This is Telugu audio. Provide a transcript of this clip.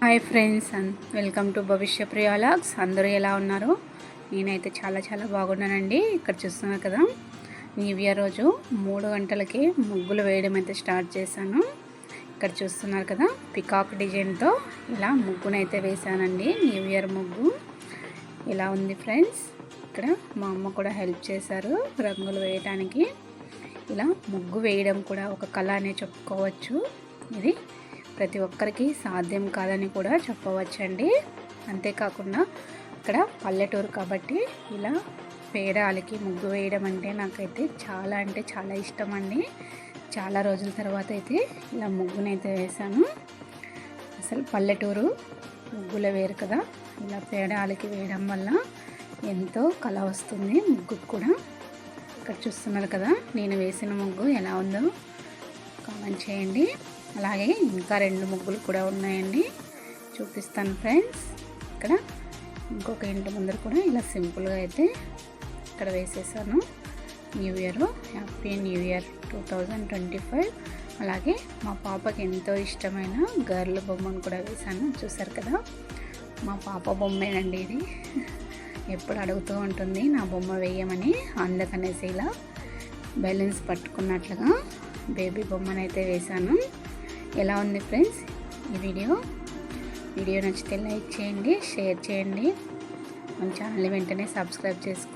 హాయ్ ఫ్రెండ్స్ వెల్కమ్ టు భవిష్య ప్రియాలాగ్స్. అందరూ ఎలా ఉన్నారు? నేనైతే చాలా బాగున్నానండి. ఇక్కడ చూస్తున్నారు కదా, న్యూ ఇయర్ రోజు 3 గంటలకి ముగ్గులు వేయడం అయితే స్టార్ట్ చేశాను. ఇక్కడ చూస్తున్నారు కదా, పికాక్ డిజైన్తో ఇలా ముగ్గునైతే వేశానండి. న్యూ ఇయర్ ముగ్గు ఇలా ఉంది ఫ్రెండ్స్. ఇక్కడ మా అమ్మ కూడా హెల్ప్ చేశారు రంగులు వేయడానికి. ఇలా ముగ్గు వేయడం కూడా ఒక కళ అనే చెప్పుకోవచ్చు. ఇది ప్రతి ఒక్కరికి సాధ్యం కాదని కూడా చెప్పవచ్చండి. అంతేకాకుండా ఇక్కడ పల్లెటూరు కాబట్టి ఇలా పేడాలకి ముగ్గు వేయడం అంటే నాకైతే చాలా ఇష్టం అండి. చాలా రోజుల తర్వాత అయితే ఇలా ముగ్గునైతే వేశాను. అసలు పల్లెటూరు ముగ్గుల వేరు కదా, ఇలా పేడాలకి వేయడం వల్ల ఎంతో కళ వస్తుంది ముగ్గుకు కూడా. ఇక్కడ చూస్తున్నారు కదా, నేను వేసిన ముగ్గు ఎలా ఉందో కామెంట్ చేయండి. అలాగే ఇంకా 2 ముగ్గులు కూడా ఉన్నాయండి, చూపిస్తాను ఫ్రెండ్స్. ఇక్కడ ఇంకొక ఇంటి ముందర కూడా ఇలా సింపుల్గా అయితే ఇక్కడ వేసేసాను. New year, happy new year 2025. అలాగే మా పాపకి ఎంతో ఇష్టమైన గర్ల్ బొమ్మను కూడా వేశాను. చూసారు కదా, మా పాప బొమ్మేనండి ఇది. ఎప్పుడు అడుగుతూ ఉంటుంది నా బొమ్మ వేయమని. అందుకనేసి ఇలా బెలూన్స్ పట్టుకున్నట్లుగా బేబీ బొమ్మనైతే వేశాను. ఎలా ఉంది ఫ్రెండ్స్ ఈ వీడియో నచ్చితే లైక్ చేయండి, షేర్ చేయండి. మన ఛానల్ని వెంటనే సబ్స్క్రైబ్ చేసుకోండి.